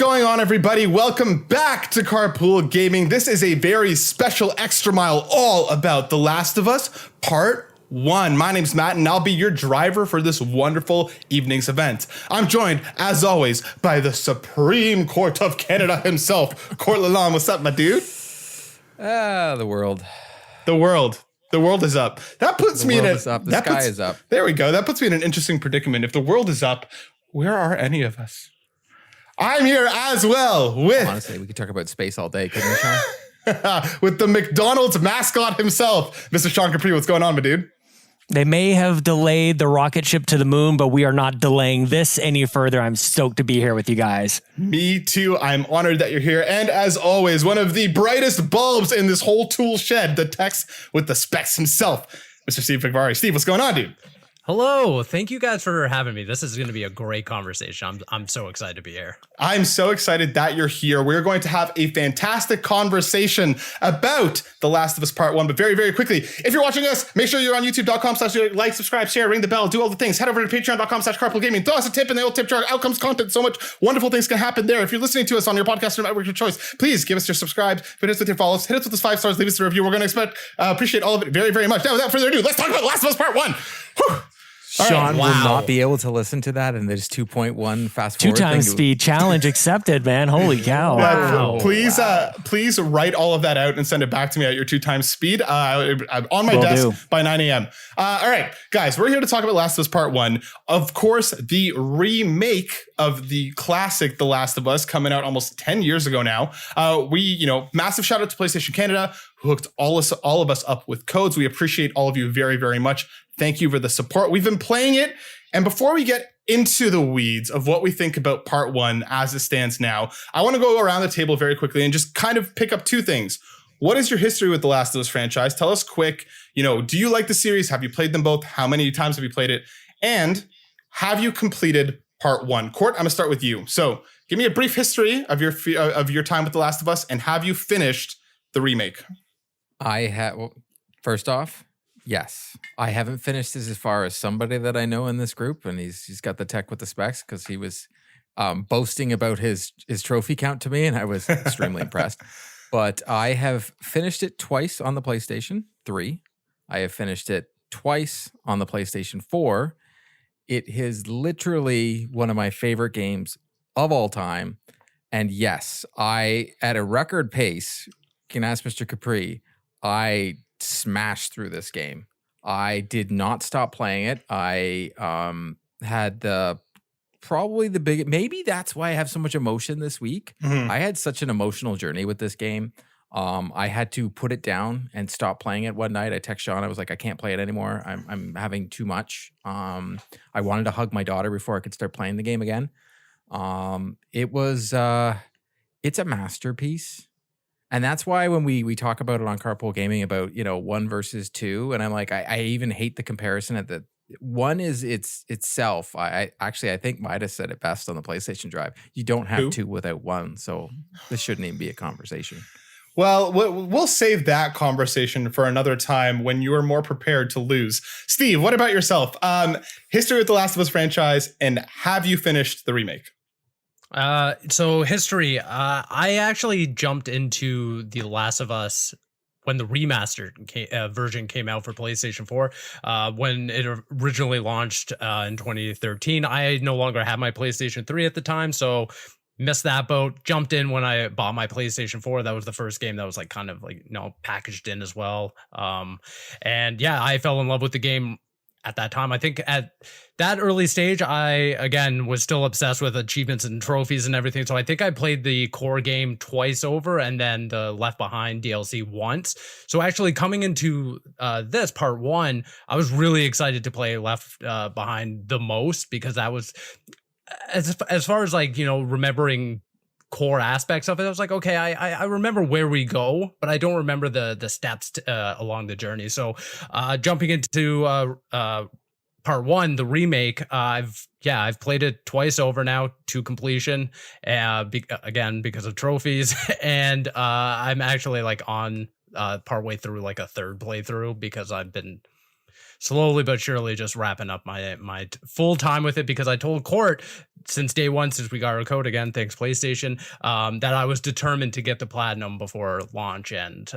going on, everybody? Welcome back to Carpool Gaming. This is a very special extra mile all about The Last of Us Part 1. My name's Matt, and I'll be your driver for this wonderful evening's event. I'm joined, as always, by the Supreme Court of Canada himself, Court Lalonde. What's up, my dude? The world. The world is up. That puts me in a... The sky is up. There we go. That puts me in an interesting predicament. If the world is up, where are any of us? I'm here as well with... Honestly, we could talk about space all day, couldn't we, Sean? with the McDonald's mascot himself, Mr. Sean Capri. What's going on, my dude? They may have delayed the rocket ship to the moon, but we are not delaying this any further. I'm stoked to be here with you guys. Me too. I'm honored that you're here. And as always, one of the brightest bulbs in this whole tool shed, the text with the specs himself, Mr. Steve Vegvari. Steve, what's going on, dude? Hello. Thank you guys for having me. This is going to be a great conversation. I'm so excited to be here. I'm so excited that you're here. We're going to have a fantastic conversation about The Last of Us Part 1. But very, very quickly, if you're watching us, make sure you're on youtube.com/like, subscribe, share, ring the bell, do all the things. Head over to patreon.com/carpoolgaming. Throw us a tip in the old tip jar. Outcomes content. So much wonderful things can happen there. If you're listening to us on your podcast or network of choice, please give us your subscribe. Hit us with your follows. Hit us with those 5 stars. Leave us a review. We're going to appreciate all of it very, very much. Now, without further ado, let's talk about The Last of Us Part 1. Whew. Sean will not be able to listen to that, and there's 2.1 fast forward. 2 times speed challenge accepted, man. Holy cow. Wow. Please write all of that out and send it back to me at your 2 times speed. I'm on my desk by 9 a.m. All right, guys, we're here to talk about Last of Us Part 1. Of course, the remake of the classic The Last of Us, coming out almost 10 years ago now. Massive shout out to PlayStation Canada, who hooked all of us up with codes. We appreciate all of you very, very much. Thank you for the support. We've been playing it. And before we get into the weeds of what we think about Part 1 as it stands now, I want to go around the table very quickly and just kind of pick up 2 things. What is your history with The Last of Us franchise? Tell us quick, do you like the series? Have you played them both? How many times have you played it? And have you completed Part 1? Court, I'm going to start with you. So give me a brief history of your time with The Last of Us, and have you finished the remake? First off, yes, I haven't finished this as far as somebody that I know in this group, and he's got the tech with the specs because he was boasting about his trophy count to me, and I was extremely impressed. But I have finished it twice on the PlayStation 3. I have finished it twice on the PlayStation 4. It is literally one of my favorite games of all time. And yes, at a record pace, can ask Mr. Capri, I smashed through this game. I did not stop playing it. I had maybe that's why I have so much emotion this week. Mm-hmm. I had such an emotional journey with this game. I had to put it down and stop playing it one night. I texted Sean. I was like, I can't play it anymore. I'm having too much. I wanted to hug my daughter before I could start playing the game again. It's a masterpiece. And that's why when we talk about it on Carpool Gaming about, 1 versus 2, and I'm like, I even hate the comparison at the 1 is itself. I think Midas said it best on the PlayStation Drive. You don't have 2 without 1. So this shouldn't even be a conversation. Well, we'll save that conversation for another time when you are more prepared to lose. Steve, what about yourself? History with the Last of Us franchise, and have you finished the remake? So history, I actually jumped into The Last of Us when the remastered version came out for PlayStation 4. When it originally launched in 2013, I no longer had my PlayStation 3 at the time, so missed that boat. Jumped in when I bought my PlayStation 4. That was the first game that was packaged in as well. And yeah, I fell in love with the game at that time. I think at that early stage, I, again, was still obsessed with achievements and trophies and everything. So I think I played the core game twice over and then the Left Behind DLC once. So actually coming into this Part 1, I was really excited to play Left Behind the most, because that was, as far as remembering core aspects of it, I was like, okay, I remember where we go, but I don't remember the steps along the journey. So jumping into Part 1, the remake, I've played it twice over now to completion, again because of trophies, and I'm actually on partway through a third playthrough, because I've been slowly but surely just wrapping up my full time with it, because I told Court since day one, since we got our code again, thanks PlayStation, that I was determined to get the platinum before launch, and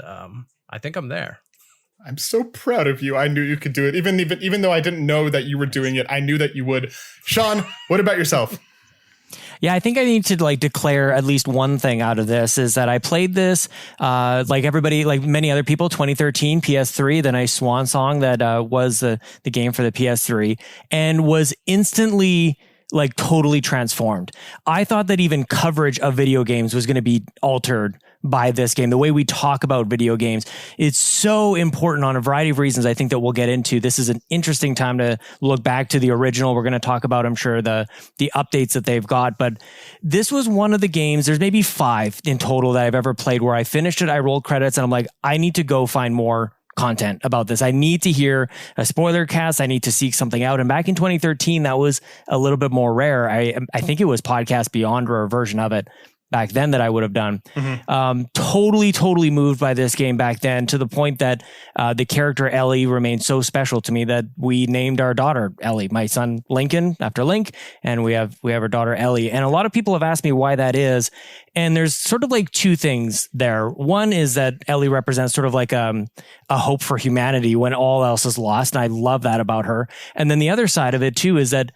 I think I'm there. I'm so proud of you. I knew you could do it. Even though I didn't know that you were doing it, I knew that you would. Sean, what about yourself? Yeah, I think I need to like declare at least one thing out of this, is that I played this like everybody, like many other people, 2013 PS3, the nice swan song that was the game for the PS3, and was instantly like totally transformed. I thought that even coverage of video games was going to be altered by this game. The way we talk about video games, it's so important on a variety of reasons I think that we'll get into. This is an interesting time to look back to the original. We're going to talk about, I'm sure, the updates that they've got, but this was one of the games, there's maybe 5 in total that I've ever played, where I finished it, I rolled credits, and I'm like, I need to go find more content about this. I need to hear a spoiler cast. I need to seek something out. And back in 2013, that was a little bit more rare. I think it was Podcast Beyond or a version of it back then that I would have done. Totally moved by this game back then, to the point that the character Ellie remained so special to me that we named our daughter Ellie. My son Lincoln after Link, and we have our daughter Ellie. And a lot of people have asked me why that is. And there's sort of like 2 things there. One is that Ellie represents sort of like a hope for humanity when all else is lost. And I love that about her. And then the other side of it too is that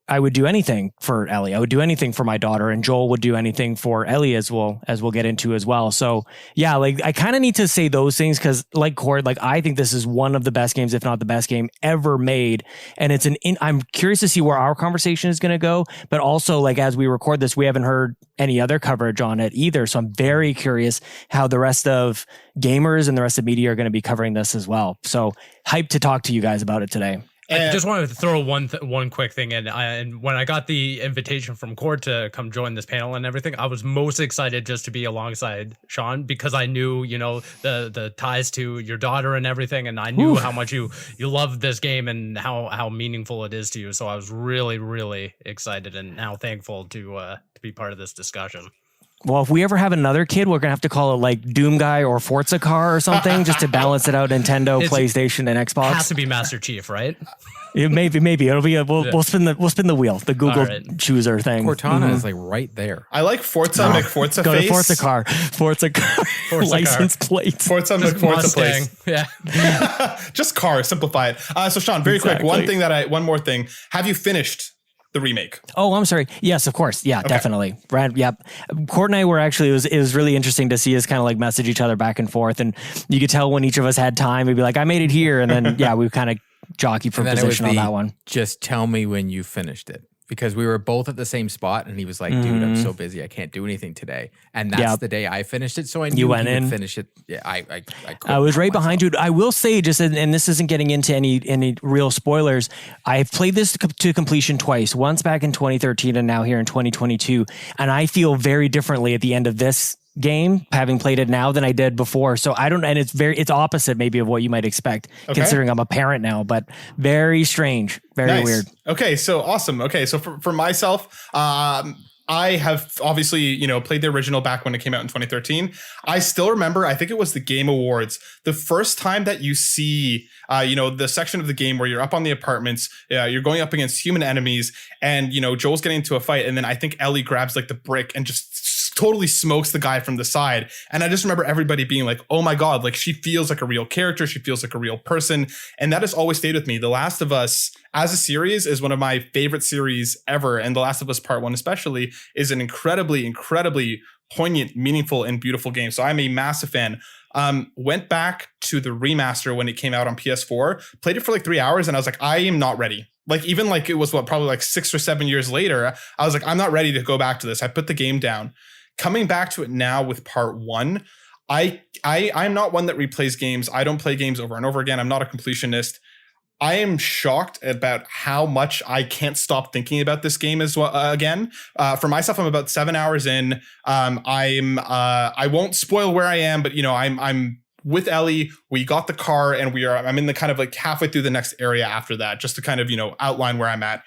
I would do anything for Ellie. I would do anything for my daughter, and Joel would do anything for Ellie, as we'll get into as well. So yeah, like I kind of need to say those things, because like Cord, like I think this is one of the best games, if not the best game ever made. And I'm curious to see where our conversation is going to go, but also like as we record this, we haven't heard any other coverage on it either. So I'm very curious how the rest of gamers and the rest of media are going to be covering this as well. So hyped to talk to you guys about it today. I just wanted to throw one quick thing in. And when I got the invitation from Cord to come join this panel and everything, I was most excited just to be alongside Sean, because I knew, the ties to your daughter and everything. And I knew how much you love this game and how meaningful it is to you. So I was really, really excited and now thankful to be part of this discussion. Well, if we ever have another kid, we're going to have to call it like Doom Guy or Forza Car or something, just to balance it out. Nintendo, PlayStation, and Xbox. It has to be Master Chief, right? Maybe it'll be we'll spin the wheel, the Google chooser thing. Cortana is like right there. I like Forza McForza Go face. to Forza car, license plates. Forza McForza place. Yeah. Just car, simplify it. So Sean, very quick, one more thing. Have you finished the remake? Oh, I'm sorry. Yes, of course. Yeah, okay. Definitely. Right. Yep. Court and I were actually, it was really interesting to see us kind of like message each other back and forth. And you could tell when each of us had time, we'd be like, I made it here. And then, yeah, we kind of jockey for position on that one. Just tell me when you finished it. Because we were both at the same spot, and he was like, dude, I'm so busy, I can't do anything today. And that's the day I finished it, so I knew he would finish it. Yeah, I was right behind you. I will say, just, and this isn't getting into any real spoilers, I've played this to completion twice, once back in 2013 and now here in 2022. And I feel very differently at the end of this game, having played it now, than I did before. So I don't, and it's opposite maybe of what you might expect, considering I'm a parent now, but very strange, very weird. Okay, so awesome. Okay, so for myself, I have obviously, played the original back when it came out in 2013. I still remember, I think it was the Game Awards, the first time that you see, the section of the game where you're up on the apartments, you're going up against human enemies, and, Joel's getting into a fight, and then I think Ellie grabs like the brick and just totally smokes the guy from the side. And I just remember everybody being like, oh my God, like she feels like a real character. She feels like a real person. And that has always stayed with me. The Last of Us as a series is one of my favorite series ever. And The Last of Us Part 1 especially is an incredibly, incredibly poignant, meaningful, and beautiful game. So I'm a massive fan. Went back to the remaster when it came out on PS4, played it for like 3 hours, and I was like, I am not ready. Like, even like it was probably like 6 or 7 years later, I was like, I'm not ready to go back to this. I put the game down. Coming back to it now with Part 1, I'm not one that replays games. I don't play games over and over again. I'm not a completionist. I am shocked about how much I can't stop thinking about this game as well. Again, for myself, I'm about 7 hours in. I won't spoil where I am, but I'm with Ellie. We got the car, and I'm in the kind of like halfway through the next area after that, just to kind of outline where I'm at.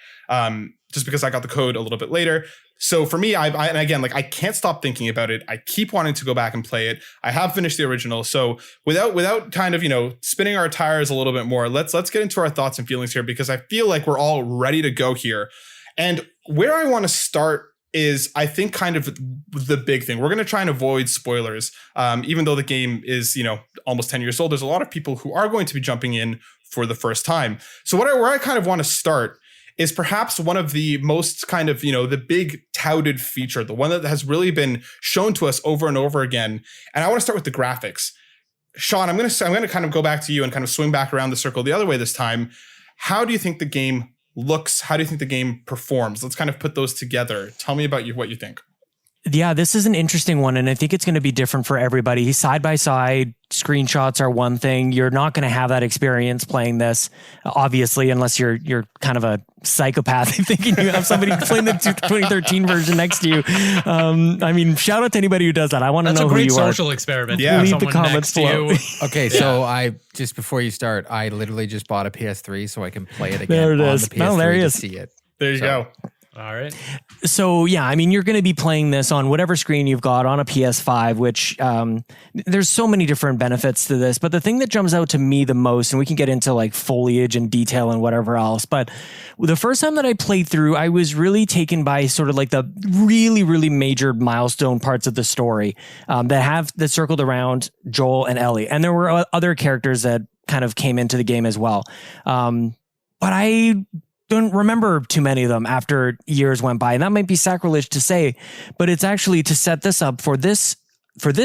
just because I got the code a little bit later. So for me, and again, like I can't stop thinking about it. I keep wanting to go back and play it. I have finished the original. So without kind of, spinning our tires a little bit more, let's get into our thoughts and feelings here, because I feel like we're all ready to go here. And where I want to start is, I think, kind of the big thing. We're going to try and avoid spoilers. Even though the game is, almost 10 years old, there's a lot of people who are going to be jumping in for the first time. So where I kind of want to start is perhaps one of the most kind of, the big touted feature, the one that has really been shown to us over and over again. And I want to start with the graphics. Sean, I'm going to kind of go back to you and kind of swing back around the circle the other way this time. How do you think the game looks? How do you think the game performs? Let's kind of put those together. Tell me about what you think. Yeah, this is an interesting one, and I think it's going to be different for everybody. Side by side, screenshots are one thing. You're not going to have that experience playing this, obviously, unless you're kind of a psychopath thinking you have somebody playing the 2013 version next to you. I mean, shout out to anybody who does that. I want to know who you are. That's a great social experiment. Yeah, leave the comments below. Okay, so I just before you start, I literally just bought a PS3 so I can play it again on the PS3 to see it. There you go. All right. So, yeah, I mean, you're going to be playing this on whatever screen you've got on a PS5, which there's so many different benefits to this. But the thing that jumps out to me the most, and we can get into like foliage and detail and whatever else, but the first time that I played through, I was really taken by sort of like the really, really major milestone parts of the story that circled around Joel and Ellie. And there were other characters that kind of came into the game as well. But I don't remember too many of them after years went by. And that might be sacrilege to say, but it's actually to set this up for this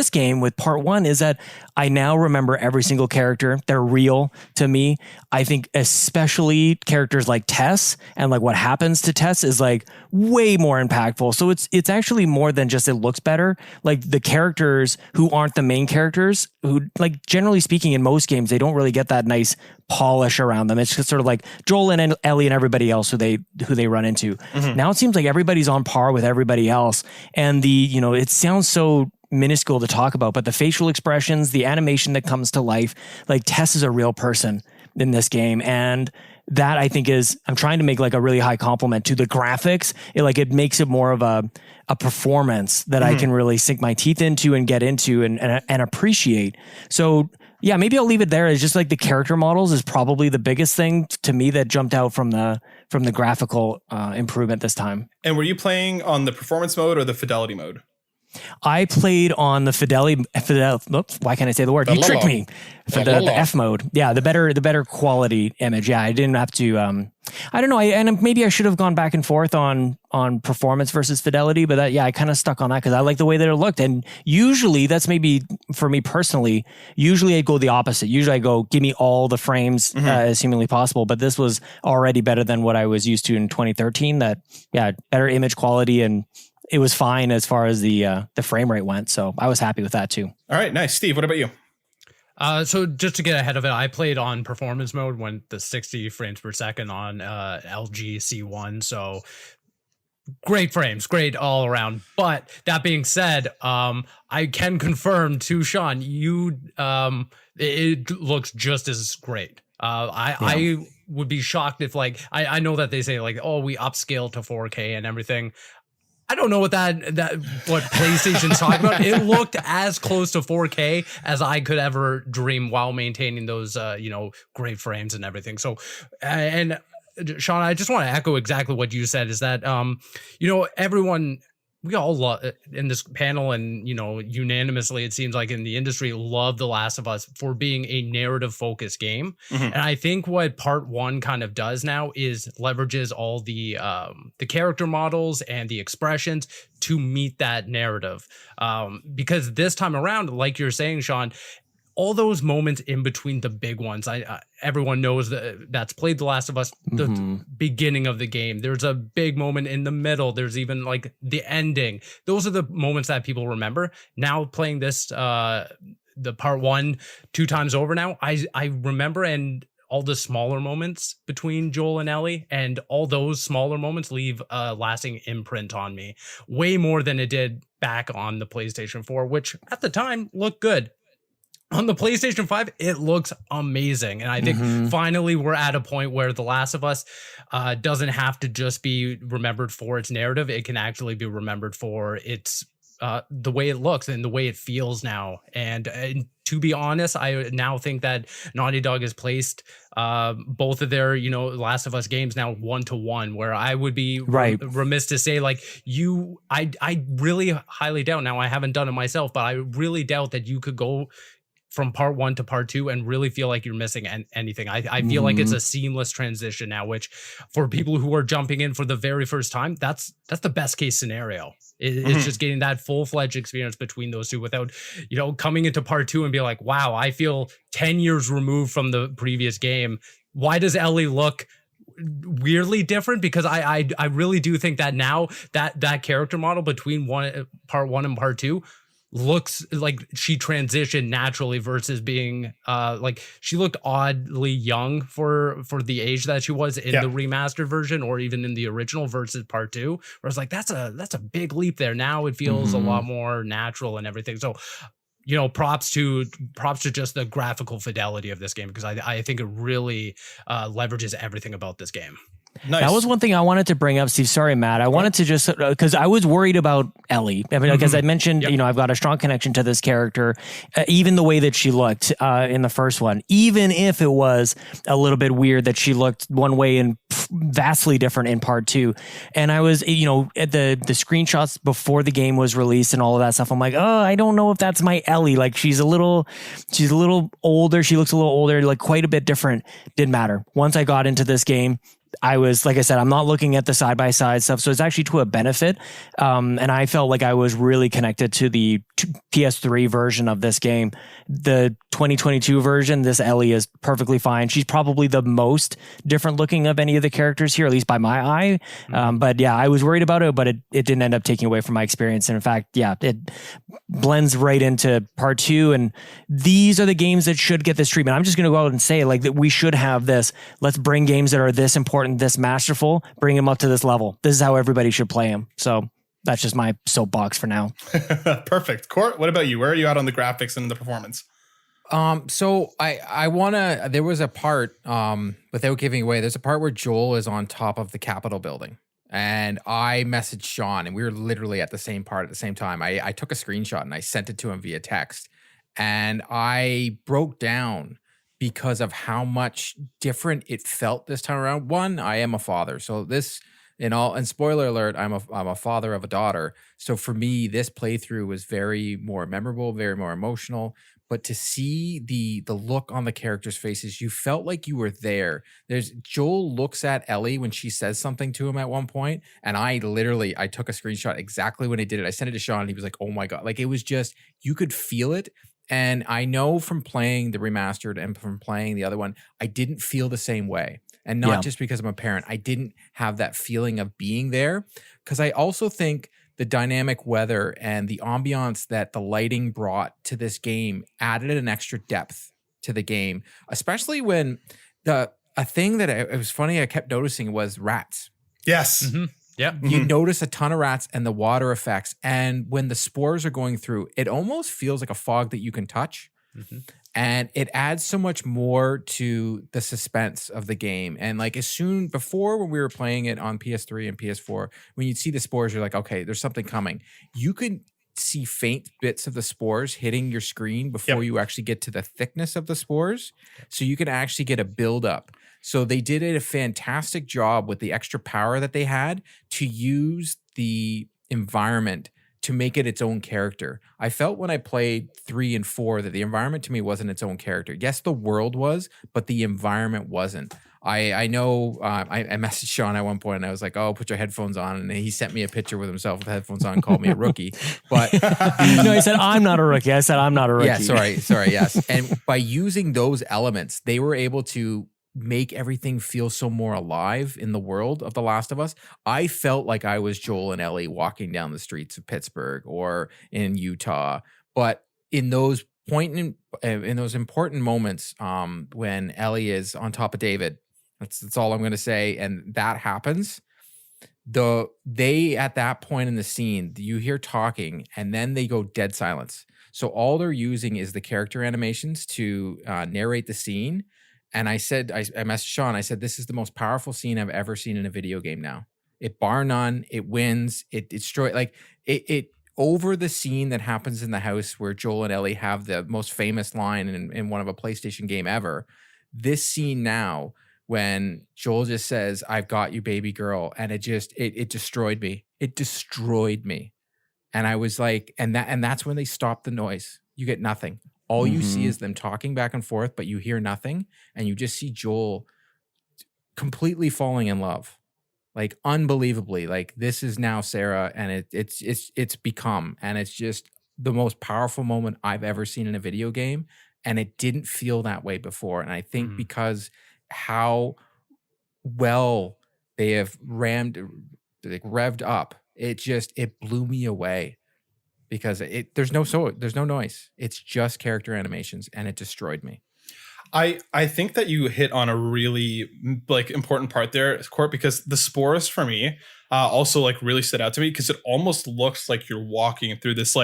game with part one is that I now remember every single character. They're real to me. I think especially characters like Tess and like what happens to Tess is like way more impactful. So it's actually more than just it looks better. Like the characters who aren't the main characters, who like generally speaking in most games, they don't really get that nice polish around them. It's just sort of like Joel and Ellie and everybody else who they run into. Mm-hmm. Now it seems like everybody's on par with everybody else. And it sounds so minuscule to talk about, but the facial expressions, the animation that comes to life, like Tess is a real person in this game. And that I think I'm trying to make like a really high compliment to the graphics. It makes it more of a performance that I can really sink my teeth into and get into and appreciate. So yeah, maybe I'll leave it there. It's just like the character models is probably the biggest thing to me that jumped out from the graphical improvement this time. And were you playing on the performance mode or the fidelity mode? I played on the fidelity. Oops, why can't I say the word? You tricked me. For the F mode. Yeah, the better quality image. Yeah, I didn't have to. I don't know. And maybe I should have gone back and forth on performance versus fidelity, but I kind of stuck on that because I like the way that it looked. And usually, that's maybe for me personally. Usually, I go the opposite. Usually, I go give me all the frames as humanly possible. But this was already better than what I was used to in 2013. Better image quality and. It was fine as far as the frame rate went, so I was happy with that too. All right, nice. Steve, what about you? So just to get ahead of it, I played on performance mode, went the 60 frames per second on LG C1, so great frames, great all around. But that being said, I can confirm to Sean, it looks just as great. I would be shocked if I know that they say we upscale to 4K and everything. I don't know what what PlayStation's talking about. It looked as close to 4K as I could ever dream while maintaining those, great frames and everything. So, and Sean, I just want to echo exactly what you said is that, everyone, we all love in this panel and, unanimously, it seems like in the industry, love The Last of Us for being a narrative focused game. Mm-hmm. And I think what part one kind of does now is leverages all the character models and the expressions to meet that narrative. Because this time around, like you're saying, Sean, all those moments in between the big ones, everyone knows that's played The Last of Us, the beginning of the game. There's a big moment in the middle. There's even the ending. Those are the moments that people remember. Now playing this, the part one, 2 times over now, I remember and all the smaller moments between Joel and Ellie, and all those smaller moments leave a lasting imprint on me. Way more than it did back on the PlayStation 4, which at the time looked good. on the PlayStation 5, it looks amazing. And I think finally we're at a point where The Last of Us doesn't have to just be remembered for its narrative. It can actually be remembered for its the way it looks and the way it feels now. And to be honest, I now think that Naughty Dog has placed both of their, Last of Us games now 1-to-1, where I would be remiss to say, like, I really highly doubt, now I haven't done it myself, but I really doubt that you could go from part 1 to part 2 and really feel like you're missing anything. I feel like it's a seamless transition now, which for people who are jumping in for the very first time, that's the best case scenario. It's just getting that full-fledged experience between those two without, coming into part 2 and be like, wow, I feel 10 years removed from the previous game. Why does Ellie look weirdly different? Because I really do think that now that character model between part 1 and part 2 looks like she transitioned naturally versus being like she looked oddly young for the age that she was in the remastered version or even in the original versus part 2, where I was like, that's a big leap there. Now it feels a lot more natural and everything. So props to just the graphical fidelity of this game, because I think it really leverages everything about this game. Nice. That was one thing I wanted to bring up, Steve. Sorry, Matt. I wanted to just, because I was worried about Ellie. I mean, like, as I mentioned, I've got a strong connection to this character, even the way that she looked in the first one, even if it was a little bit weird that she looked one way and vastly different in part 2. And I was, at the screenshots before the game was released and all of that stuff, I'm like, oh, I don't know if that's my Ellie. Like, she's a little older. She looks a little older, like quite a bit different. Didn't matter. Once I got into this game, I was, like I said, I'm not looking at the side-by-side stuff, so it's actually to a benefit. And I felt like I was really connected to the PS3 version of this game. The 2022 version, this Ellie is perfectly fine. She's probably the most different looking of any of the characters here, at least by my eye. But yeah, I was worried about it, but it didn't end up taking away from my experience. And in fact, it blends right into part 2. And these are the games that should get this treatment. I'm just going to go out and say, like, that we should have this. Let's bring games that are this important, this masterful, bring them up to this level. This is how everybody should play them. So that's just my soapbox for now. Perfect. Court, what about you? Where are you at on the graphics and the performance? So I wanna, there was a part, without giving away, there's a part where Joel is on top of the Capitol building, and I messaged Sean, and we were literally at the same part at the same time. I took a screenshot and I sent it to him via text, and I broke down because of how much different it felt this time around. One, I am a father, so this, and spoiler alert, I'm a father of a daughter. So for me, this playthrough was very more memorable, very more emotional. But to see the look on the characters' faces, you felt like you were there. Joel looks at Ellie when she says something to him at one point, and I took a screenshot exactly when he did it. I sent it to Sean, and he was like, "Oh my god!" Like, it was just, you could feel it. And I know from playing the remastered and from playing the other one, I didn't feel the same way. And not just because I'm a parent. I didn't have that feeling of being there, because I also think the dynamic weather and the ambiance that the lighting brought to this game added an extra depth to the game, especially when a thing that it was funny I kept noticing was rats. Yes. Mm-hmm. Yeah. You notice a ton of rats and the water effects. And when the spores are going through, it almost feels like a fog that you can touch. Mm-hmm. And it adds so much more to the suspense of the game. And like, before when we were playing it on PS3 and PS4, when you'd see the spores, you're like, okay, there's something coming. You could see faint bits of the spores hitting your screen before you actually get to the thickness of the spores. So you can actually get a buildup. So they did a fantastic job with the extra power that they had to use the environment to make it its own character. I felt when I played 3 and 4 that the environment to me wasn't its own character. Yes, the world was, but the environment wasn't. I know I messaged Sean at one point and I was like, oh, put your headphones on. And he sent me a picture with himself with headphones on and called me a rookie. But no, he said, I'm not a rookie. I said, I'm not a rookie. Yeah, sorry, yes. And by using those elements, they were able to make everything feel so more alive in the world of The Last of Us. I felt like I was Joel and Ellie walking down the streets of Pittsburgh or in Utah. But in those important moments, when Ellie is on top of David, that's all I'm going to say, and that happens. At that point in the scene, you hear talking, and then they go dead silence. So all they're using is the character animations to narrate the scene. And I messaged Sean, I said, this is the most powerful scene I've ever seen in a video game now. It bar none, it wins, it destroys, like it over the scene that happens in the house where Joel and Ellie have the most famous line in one of a PlayStation game ever. This scene now, when Joel just says, "I've got you, baby girl," and it destroyed me. It destroyed me. And I was like, and that's when they stop the noise. You get nothing. All you see is them talking back and forth, but you hear nothing. And you just see Joel completely falling in love. Like unbelievably. Like this is now Sarah, and it's become, and it's just the most powerful moment I've ever seen in a video game. And it didn't feel that way before. And I think because how well they have revved up, it blew me away, because there's no noise. It's just character animations, and it destroyed me. I think that you hit on a really important part there, Court, because the spores for me also really stood out to me, because it almost looks like you're walking through this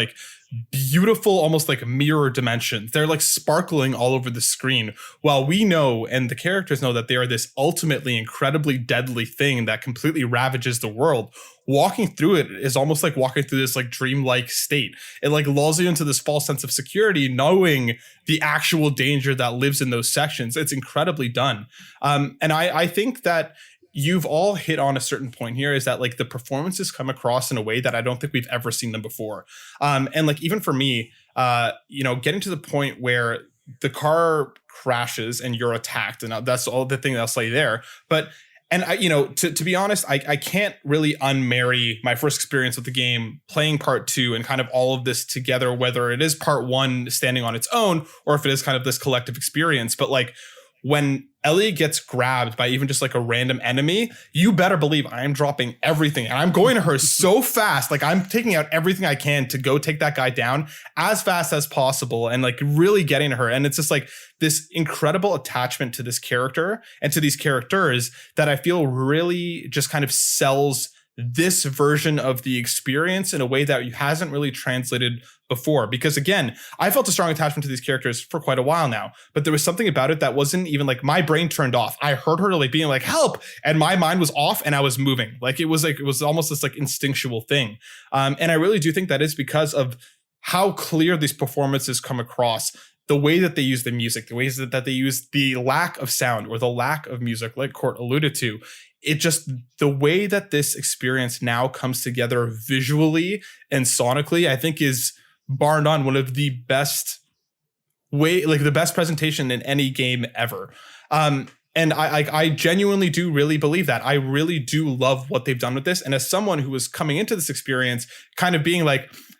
beautiful, almost mirror dimension. They're sparkling all over the screen, while we know, and the characters know, that they are this ultimately incredibly deadly thing that completely ravages the world. Walking through it is almost like walking through this dreamlike state. It lulls you into this false sense of security, knowing the actual danger that lives in those sections. It's incredibly done. And I think that you've all hit on a certain point here, is that the performances come across in a way that I don't think we've ever seen them before. And even for me, getting to the point where the car crashes and you're attacked, and that's all the thing I'll say there. And I, to be honest, I can't really unmarry my first experience with the game, playing part 2 and kind of all of this together, whether it is part 1 standing on its own, or if it is kind of this collective experience. But when Ellie gets grabbed by even just a random enemy, you better believe I am dropping everything, and I'm going to her so fast. I'm taking out everything I can to go take that guy down as fast as possible, and really getting to her. And it's just this incredible attachment to this character and to these characters that I feel really just kind of sells this version of the experience in a way that hasn't really translated before. Because again, I felt a strong attachment to these characters for quite a while now, but there was something about it that wasn't even my brain turned off. I heard her being help, and my mind was off and I was moving. It was almost this instinctual thing. And I really do think that is because of how clear these performances come across. The way that they use the music, the ways that they use the lack of sound or the lack of music, like Court alluded to, the way that this experience now comes together visually and sonically, I think is bar none one of the best the best presentation in any game ever. And I genuinely do really believe that. I really do love what they've done with this. And as someone who was coming into this experience kind of being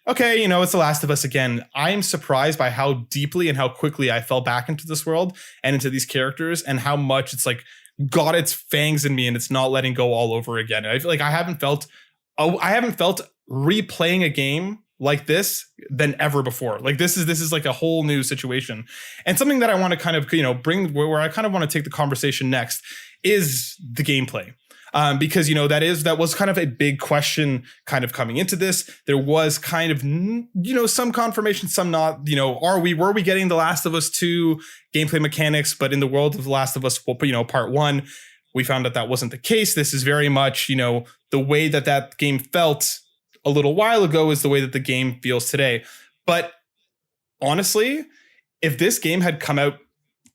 okay, it's The Last of Us again, I am surprised by how deeply and how quickly I fell back into this world and into these characters, and how much it's got its fangs in me and it's not letting go all over again. And I feel I haven't felt replaying a game like this than ever before. This is a whole new situation. And something that I want to kind of bring where I kind of want to take the conversation next is the gameplay. Because that was kind of a big question kind of coming into this. There was kind of some confirmation, some not. Were we getting The Last of Us 2 gameplay mechanics? But in the world of The Last of Us, part 1, we found that wasn't the case. This is very much the way that game felt a little while ago is the way that the game feels today. But honestly, if this game had come out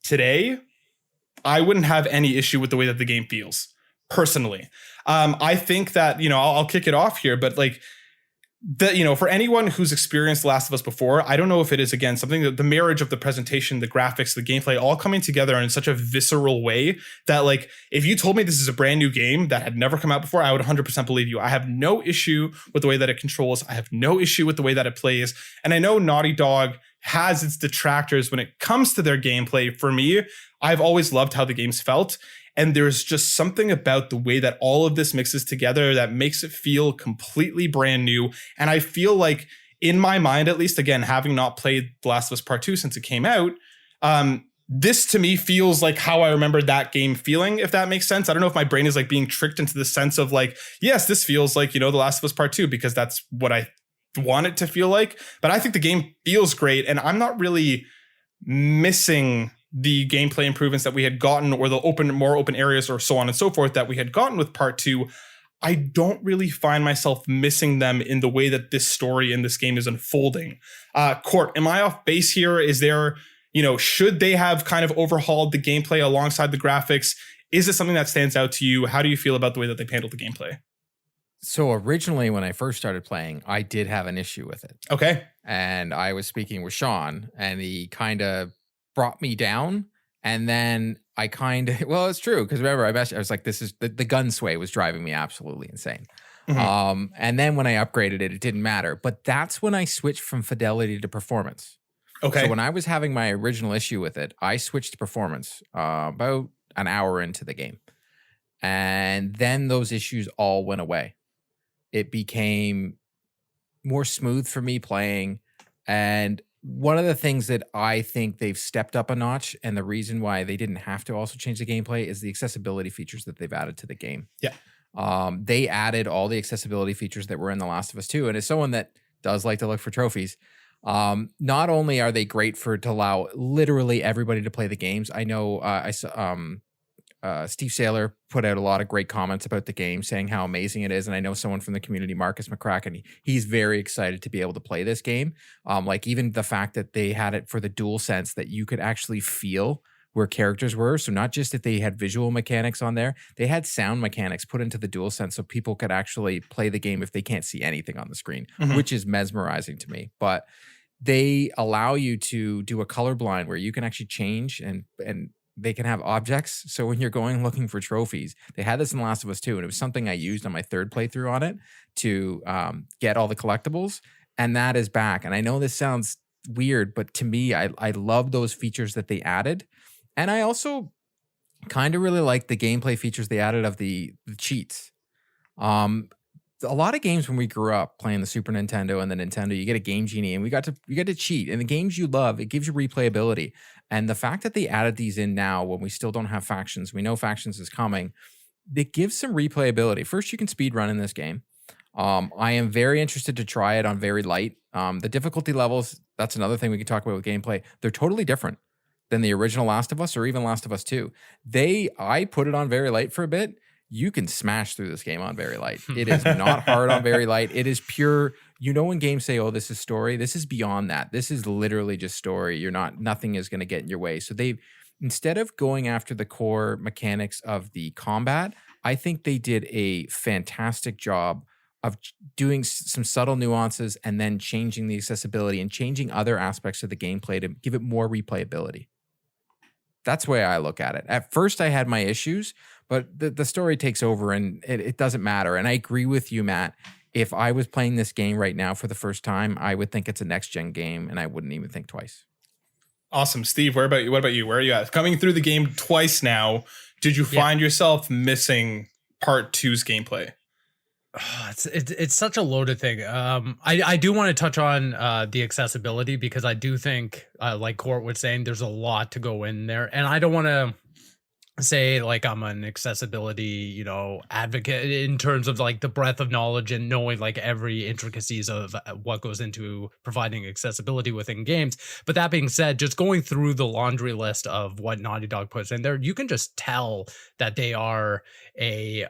today, I wouldn't have any issue with the way that the game feels. Personally, I think that, I'll kick it off here, but for anyone who's experienced The Last of Us before, I don't know if it is, again, something that the marriage of the presentation, the graphics, the gameplay, all coming together in such a visceral way that if you told me this is a brand new game that had never come out before, I would 100% believe you. I have no issue with the way that it controls. I have no issue with the way that it plays. And I know Naughty Dog has its detractors when it comes to their gameplay. For me, I've always loved how the games felt. And there's just something about the way that all of this mixes together that makes it feel completely brand new. And I feel in my mind, at least, again, having not played The Last of Us Part 2 since it came out, this to me feels like how I remember that game feeling, if that makes sense. I don't know if my brain is being tricked into the sense of yes, this feels The Last of Us Part 2, because that's what I want it to feel like. But I think the game feels great, and I'm not really missing the gameplay improvements that we had gotten, or the more open areas, or so on and so forth, that we had gotten with part 2. I don't really find myself missing them in the way that this story in this game is unfolding. Court, am I off base here? Is there, should they have kind of overhauled the gameplay alongside the graphics? Is this something that stands out to you? How do you feel about the way that they've handled the gameplay? So originally, when I first started playing, I did have an issue with it. Okay. And I was speaking with Sean, and he kind of brought me down. And then I it's true. Because remember, I was like, this is the gun sway was driving me absolutely insane. Mm-hmm. And then when I upgraded it, it didn't matter. But that's when I switched from fidelity to performance. Okay. So when I was having my original issue with it, I switched to performance about an hour into the game. And then those issues all went away. It became more smooth for me playing. And one of the things that I think they've stepped up a notch, and the reason why they didn't have to also change the gameplay, is the accessibility features that they've added to the game. Yeah. They added all the accessibility features that were in The Last of Us 2. And as someone that does like to look for trophies, not only are they great to allow literally everybody to play the games. I know I saw Steve Saylor put out a lot of great comments about the game, saying how amazing it is. And I know someone from the community, Marcus McCracken, he's very excited to be able to play this game. Like even the fact that they had it for the dual sense, that you could actually feel where characters were. So not just that they had visual mechanics on there, they had sound mechanics put into the dual sense so people could actually play the game if they can't see anything on the screen, which is mesmerizing to me. But they allow you to do a colorblind where you can actually change and they can have objects. So when you're going looking for trophies, they had this in The Last of Us 2, and it was something I used on my third playthrough on it to get all the collectibles, and that is back. And I know this sounds weird, but to me, I love those features that they added. And I also kind of really like the gameplay features they added of the cheats. A lot of games when we grew up playing the Super Nintendo and the Nintendo, you get a Game Genie, and you got to cheat. And the games you love, it gives you replayability. And the fact that they added these in now when we still don't have factions, we know factions is coming, it gives some replayability. First, you can speed run in this game. I am very interested to try it on very light. The difficulty levels, that's another thing we can talk about with gameplay. They're totally different than the original Last of Us or even Last of Us 2. I put it on very light for a bit. You can smash through this game on very light. It is not hard on very light. It is pure. When games say, "Oh, this is story," this is beyond that. This is literally just story. Nothing is going to get in your way. So instead of going after the core mechanics of the combat, I think they did a fantastic job of doing some subtle nuances and then changing the accessibility and changing other aspects of the gameplay to give it more replayability. That's the way I look at it. At first, I had my issues, but the story takes over and it doesn't matter. And I agree with you, Matt. If I was playing this game right now for the first time, I would think it's a next-gen game, and I wouldn't even think twice. Awesome. Steve, what about you? Where are you at? Coming through the game twice now, did you find yourself missing part 2's gameplay? It's such a loaded thing. I do want to touch on the accessibility, because I do think, like Court was saying, there's a lot to go in there, and I don't want to say like I'm an accessibility, advocate in terms of like the breadth of knowledge and knowing like every intricacies of what goes into providing accessibility within games. But that being said, just going through the laundry list of what Naughty Dog puts in there, you can just tell that they are a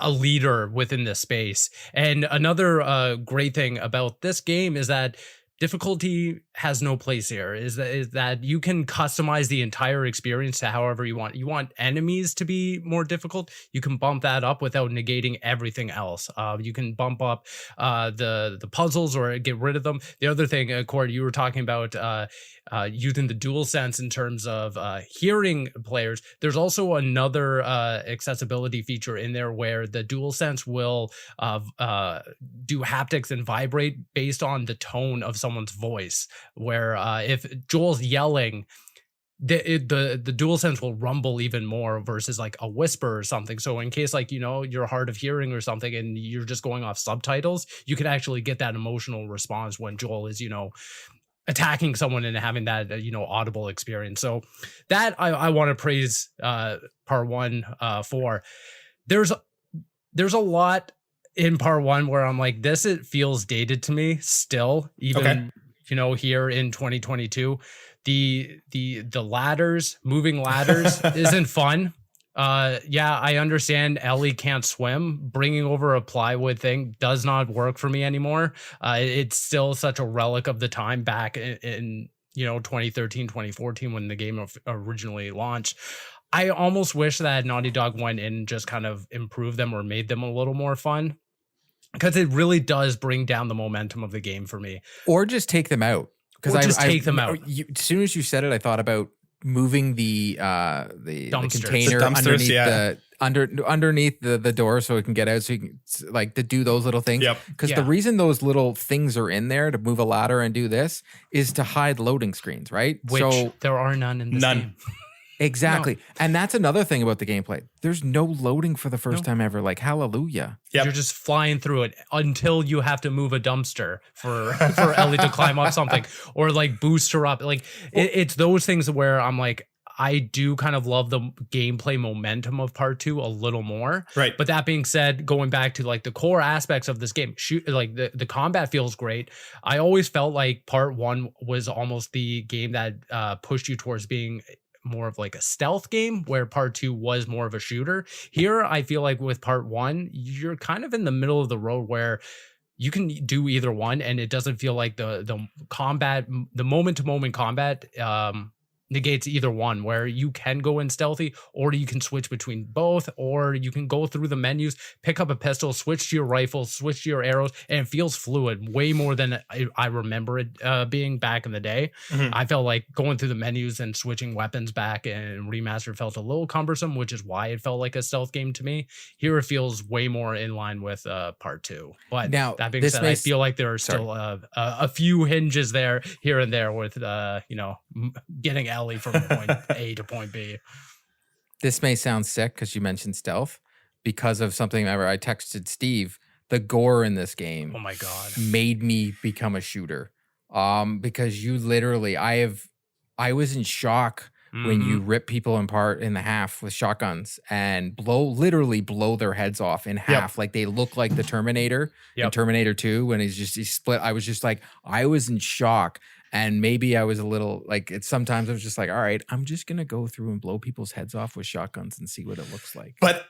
leader within this space. And another great thing about this game is that difficulty has no place here. Is that you can customize the entire experience to however you want. You want enemies to be more difficult, you can bump that up without negating everything else. You can bump up the puzzles or get rid of them. The other thing, Cord, you were talking about using the dual sense in terms of hearing players. There's also another accessibility feature in there where the dual sense will do haptics and vibrate based on the tone of someone's voice, where if Joel's yelling, the dual sense will rumble even more versus like a whisper or something. So in case like you're hard of hearing or something and you're just going off subtitles, you can actually get that emotional response when Joel is attacking someone and having that audible experience. So that I want to praise part 1 for. There's a lot in part 1 where I'm like, it feels dated to me still, even here in 2022. The ladders, moving ladders isn't fun. I understand Ellie can't swim. Bringing over a plywood thing does not work for me anymore. It's still such a relic of the time back in 2013, 2014 when the game originally launched. I almost wish that Naughty Dog went in and just kind of improved them or made them a little more fun, because it really does bring down the momentum of the game for me. Or just take them out. Because take them out. As soon as you said it, I thought about moving the container underneath the door so it can get out, so you can like to do those little things. Because the reason those little things are in there to move a ladder and do this is to hide loading screens, right? Which there are none in this game. Exactly. No. And that's another thing about the gameplay. There's no loading for the first time ever. Like, hallelujah. You're just flying through it until you have to move a dumpster for Ellie to climb up something, or like boost her up. Like it's those things where I'm like, I do kind of love the gameplay momentum of part 2 a little more. Right. But that being said, going back to like the core aspects of this game, like the combat feels great. I always felt like part 1 was almost the game that pushed you towards being more of like a stealth game, where part 2 was more of a shooter. Here, I feel like with part 1, you're kind of in the middle of the road where you can do either one, and it doesn't feel like the combat, the moment to moment combat negates either one, where you can go in stealthy, or you can switch between both, or you can go through the menus, pick up a pistol, switch to your rifle, switch to your arrows, and it feels fluid way more than I remember it being back in the day. I felt like going through the menus and switching weapons back in Remastered felt a little cumbersome, which is why it felt like a stealth game to me. Here it feels way more in line with part 2. But now, that being said, I feel like there are still a few hinges there, here and there, with getting Ellie from point A to point B. This may sound sick because you mentioned stealth, because of something I texted Steve. The gore in this game, oh my god, made me become a shooter. Because you literally, I was in shock when you rip people apart in half with shotguns and literally blow their heads off in half. Like they look like the Terminator in Terminator 2 when he split. I was just like, I was in shock. And maybe I was a little like, sometimes I was just like, all right, I'm just going to go through and blow people's heads off with shotguns and see what it looks like. But